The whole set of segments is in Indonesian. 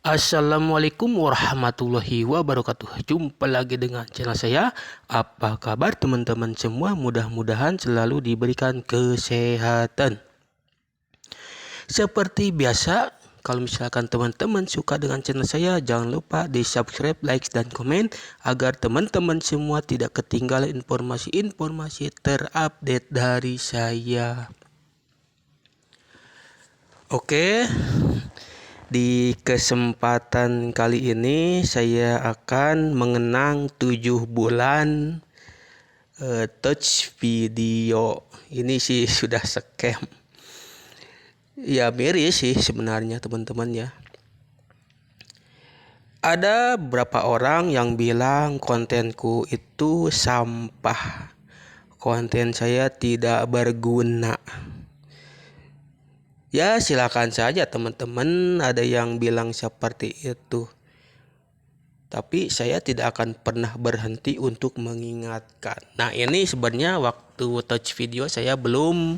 Assalamualaikum warahmatullahi wabarakatuh. Jumpa lagi dengan channel saya. Apa kabar teman-teman semua? Mudah-mudahan selalu diberikan kesehatan. Seperti biasa, kalau misalkan teman-teman suka dengan channel saya, jangan lupa di subscribe, like, dan komen agar teman-teman semua tidak ketinggalan informasi-informasi terupdate dari saya. Oke. Di kesempatan kali ini saya akan mengenang 7 bulan touch video. Ini sih sudah scam. Ya miris sih sebenarnya teman-teman ya. Ada beberapa orang yang bilang kontenku itu sampah. Konten saya tidak berguna. Ya silakan saja teman-teman, ada yang bilang seperti itu. Tapi saya tidak akan pernah berhenti untuk mengingatkan. Nah ini sebenarnya waktu touch video saya belum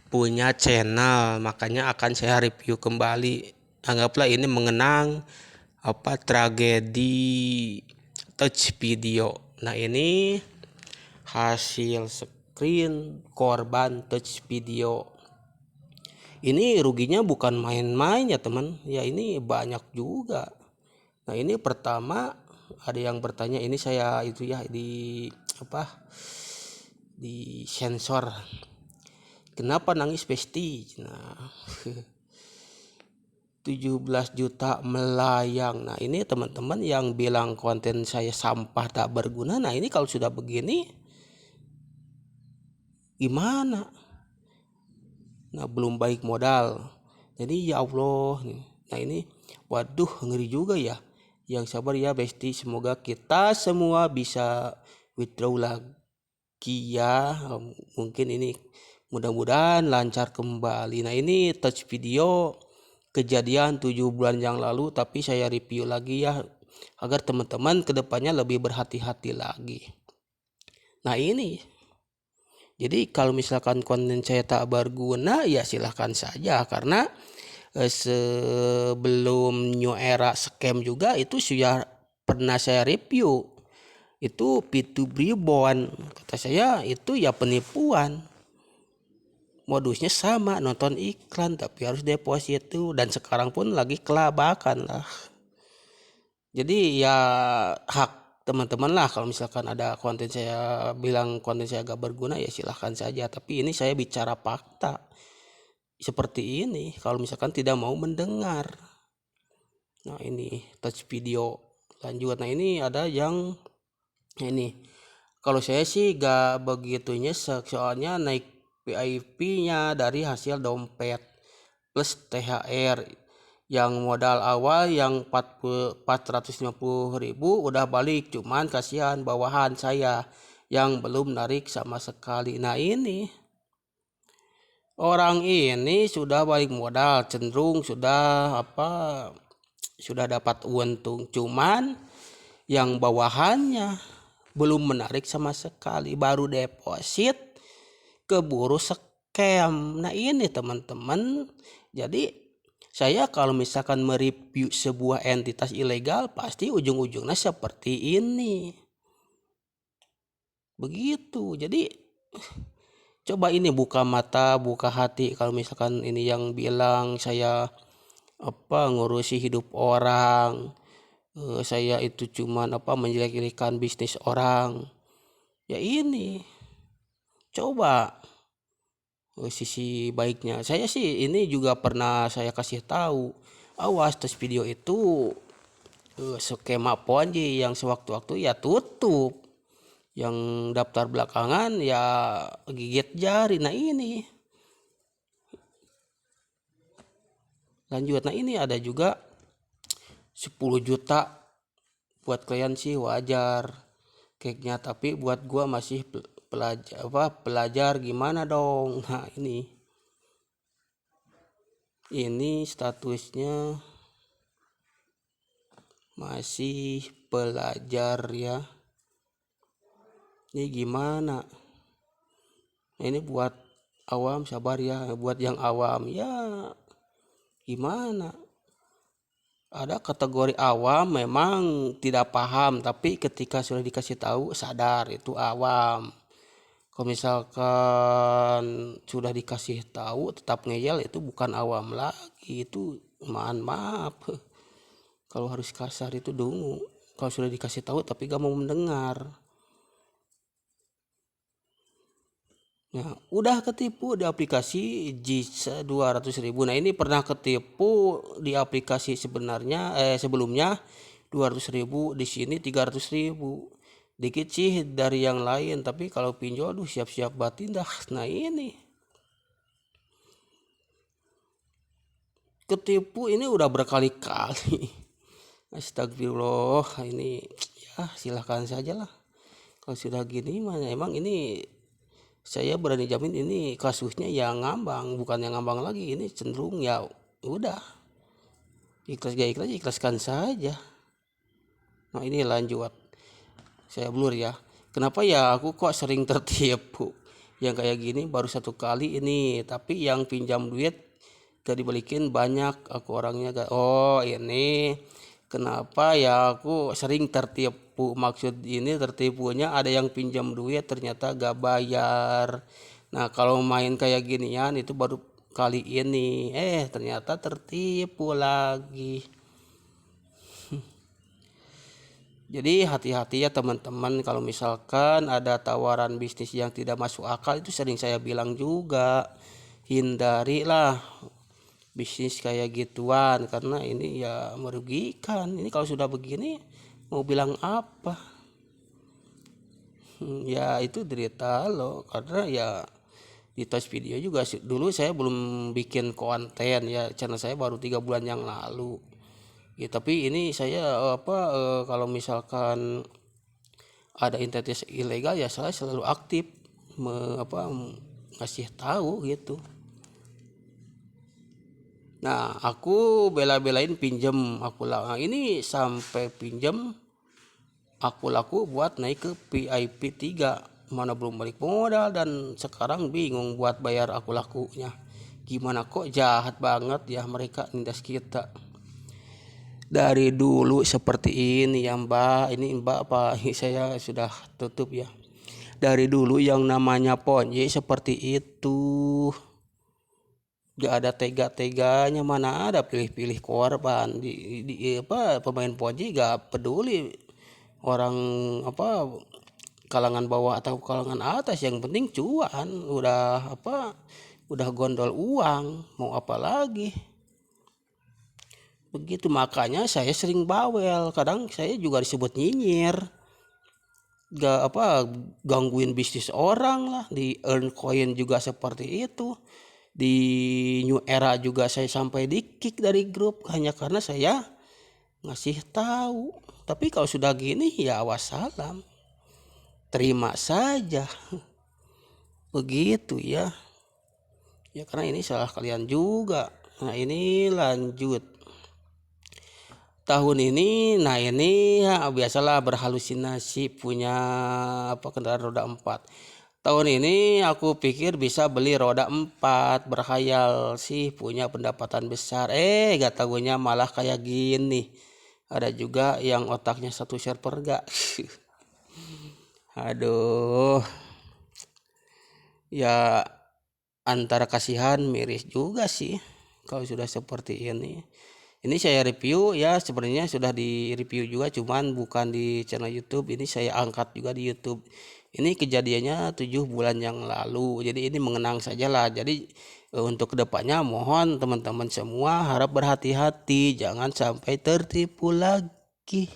punya channel, makanya akan saya review kembali. Anggaplah ini mengenang tragedi touch video. Nah ini hasil screen korban touch video. Ini ruginya bukan main-main ya teman, ya ini banyak juga. Nah ini pertama ada yang bertanya, ini saya itu ya di sensor. Kenapa nangis pesti? Nah 17 juta melayang. Nah ini teman-teman yang bilang konten saya sampah tak berguna. Nah ini kalau sudah begini gimana? Nah belum baik modal. Jadi ya Allah. Nah ini waduh ngeri juga ya. Yang sabar ya Besti, semoga kita semua bisa withdraw lagi ya. Mungkin ini mudah-mudahan lancar kembali. Nah ini touch video kejadian 7 bulan yang lalu, tapi saya review lagi ya agar teman-teman kedepannya lebih berhati-hati lagi. Nah ini jadi kalau misalkan konten saya tak berguna ya silahkan saja, karena sebelum new era scam juga itu sudah pernah saya review. Itu P2 Reborn, kata saya itu ya penipuan. Modusnya sama, nonton iklan tapi harus deposit itu, dan sekarang pun lagi kelabakan lah. Jadi ya hak teman-teman lah, kalau misalkan ada konten saya bilang konten saya gak berguna ya silahkan saja. Tapi ini saya bicara fakta seperti ini, kalau misalkan tidak mau mendengar. Nah ini touch video lanjut. Nah ini ada yang ini, kalau saya sih gak begitunya, soalnya naik VIP-nya dari hasil dompet plus THR. Yang modal awal yang 450.000 udah balik, cuman kasihan bawahan saya yang belum narik sama sekali. Nah ini orang ini sudah balik modal, cenderung sudah dapat untung, cuman yang bawahannya belum menarik sama sekali, baru deposit keburu scam. Nah ini teman-teman, jadi saya kalau misalkan mereview sebuah entitas ilegal pasti ujung-ujungnya seperti ini. Begitu. Jadi coba ini buka mata, buka hati. Kalau misalkan ini yang bilang saya ngurusi hidup orang, saya itu cuman menjelek-jelekan bisnis orang. Ya ini coba sisi baiknya. Saya sih ini juga pernah saya kasih tahu, awas tes video itu skema ponzi yang sewaktu-waktu ya tutup, yang daftar belakangan ya gigit jari. Nah ini lanjut. Nah ini ada juga 10 juta buat klien sih wajar cake-nya, tapi buat gua masih pelajar gimana dong. Nah ini statusnya masih pelajar ya. Ini gimana? Nah, ini buat awam sabar ya, buat yang awam ya gimana? Ada kategori awam memang tidak paham, tapi ketika sudah dikasih tahu sadar itu awam. Kalau misalkan sudah dikasih tahu tetap ngeyel itu bukan awam lagi, itu mohon maaf. Kalau harus kasar itu dungu. Kalau sudah dikasih tahu tapi gak mau mendengar. Nah, udah ketipu di aplikasi Jisa 200.000. Nah, ini pernah ketipu di aplikasi sebenarnya sebelumnya 200.000, di sini 300.000. Dikit sih dari yang lain, tapi kalau pinjol aduh siap-siap batin dah. Nah, ini ketipu ini udah berkali-kali. Astagfirullah, ini ya silahkan saja lah. Kalau sudah gini mana emang ini saya berani jamin ini kasusnya yang ngambang, bukan yang ngambang lagi, ini cenderung ya udah ikhlas gak ikhlas ikhlaskan saja. Nah, ini lanjut, saya blur ya, kenapa ya aku kok sering tertipu yang kayak gini baru satu kali ini, tapi yang pinjam duit gak dibalikin banyak, aku orangnya gak, oh ini kenapa ya aku sering tertipu, maksud ini tertipunya ada yang pinjam duit ternyata gak bayar. Nah, kalau main kayak ginian itu baru kali ini, ternyata tertipu lagi. Jadi hati-hati ya teman-teman, kalau misalkan ada tawaran bisnis yang tidak masuk akal, itu sering saya bilang juga, hindarilah bisnis kayak gituan karena ini ya merugikan. Ini kalau sudah begini mau bilang apa? Ya itu derita lo, karena ya di touch video juga dulu saya belum bikin konten ya, channel saya baru 3 bulan yang lalu ya, tapi ini saya kalau misalkan ada intensitas ilegal ya saya selalu aktif ngasih tahu gitu. Nah, aku bela-belain pinjem aku lah. Nah, ini sampai pinjem aku laku buat naik ke VIP 3, mana belum balik modal dan sekarang bingung buat bayar aku lakunya. Gimana kok jahat banget ya mereka nindas kita. Dari dulu seperti ini ya Mbak, ini Mbak apa saya sudah tutup ya. Dari dulu yang namanya Ponzi seperti itu. Gak ada tega-teganya, mana ada pilih-pilih korban pemain Ponzi gak peduli orang kalangan bawah atau kalangan atas, yang penting cuan, udah gondol uang mau apa lagi. Begitu makanya saya sering bawel, kadang saya juga disebut nyinyir, gangguin bisnis orang lah. Di earn coin juga seperti itu, di new era juga saya sampai di kick dari grup hanya karena saya ngasih tahu. Tapi kalau sudah gini ya wassalam, terima saja. Begitu ya karena ini salah kalian juga. Nah, ini lanjut tahun ini. Nah, ini ya biasalah berhalusinasi punya kendaraan roda 4. Tahun ini aku pikir bisa beli roda 4, berkhayal sih punya pendapatan besar. Gak tahunya malah kayak gini. Ada juga yang otaknya satu server gak. Aduh, ya antara kasihan miris juga sih kalau sudah seperti ini. Ini saya review ya, sebenarnya sudah di review juga, cuman bukan di channel YouTube. Ini saya angkat juga di YouTube. Ini kejadiannya 7 bulan yang lalu. Jadi ini mengenang saja lah. Jadi untuk kedepannya mohon teman-teman semua harap berhati-hati, jangan sampai tertipu lagi.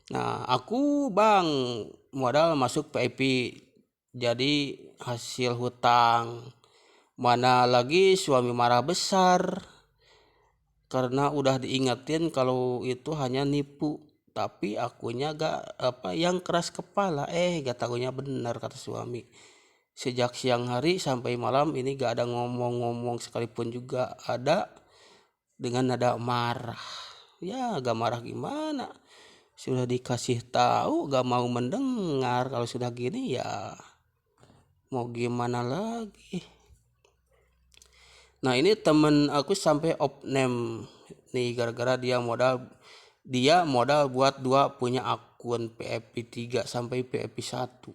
Nah, aku bang modal masuk PIP, jadi hasil hutang. Mana lagi suami marah besar karena udah diingetin kalau itu hanya nipu, tapi akunya gak yang keras kepala. Gak tahunya benar kata suami. Sejak siang hari sampai malam ini gak ada ngomong-ngomong sekalipun, juga ada dengan nada marah. Ya gak marah gimana, sudah dikasih tahu gak mau mendengar. Kalau sudah gini ya mau gimana lagi. Nah ini temen aku sampai off name nih gara-gara dia modal buat punya akun PFP 3 sampai PFP 1.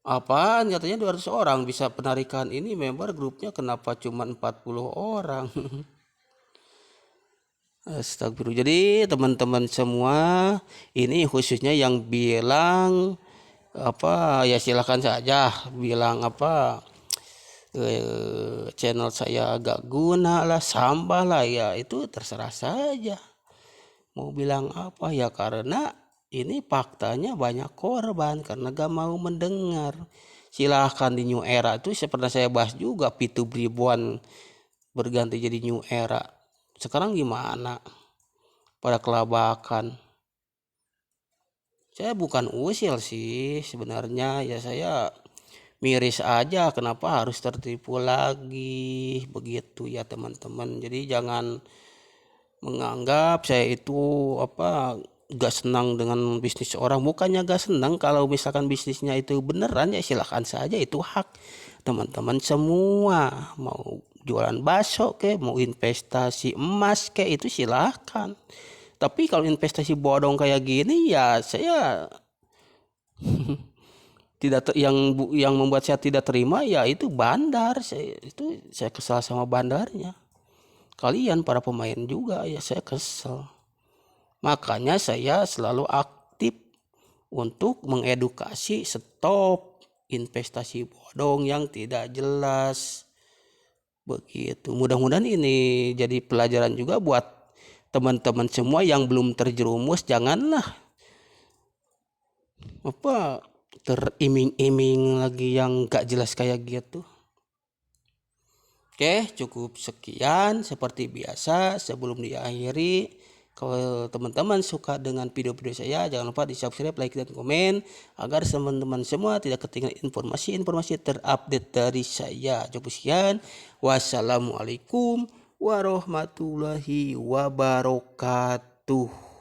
Apaan katanya 200 orang bisa penarikan ini member grupnya kenapa cuma 40 orang. Astagfirullah. Jadi teman-teman semua ini khususnya yang bilang apa ya silakan saja bilang apa channel saya agak guna lah sampah lah ya itu terserah saja mau bilang apa ya karena ini faktanya banyak korban karena gak mau mendengar. Silahkan di new era itu pernah saya bahas juga P2 ribuan berganti jadi new era. Sekarang gimana? Pada kelabakan. Saya bukan usil sih sebenarnya ya saya miris aja kenapa harus tertipu lagi begitu ya teman-teman. Jadi jangan menganggap saya itu apa gak senang dengan bisnis orang. Bukannya gak senang kalau misalkan bisnisnya itu beneran ya silahkan saja itu hak teman-teman semua mau jualan bakso ke mau investasi emas ke itu silahkan. Tapi kalau investasi bodong kayak gini ya saya yang membuat saya tidak terima ya itu bandar. Saya kesal sama bandarnya. Kalian para pemain juga ya saya kesel. Makanya saya selalu aktif untuk mengedukasi stop investasi bodong yang tidak jelas. Begitu. Mudah-mudahan ini jadi pelajaran juga buat teman-teman semua yang belum terjerumus. Janganlah apa teriming-iming lagi yang gak jelas kayak gitu. Oke, cukup sekian seperti biasa. Sebelum diakhiri, kalau teman-teman suka dengan video-video saya, jangan lupa di subscribe, like, dan komen agar teman-teman semua tidak ketinggalan informasi-informasi terupdate dari saya. Cukup sekian. Wassalamualaikum warahmatullahi wabarakatuh.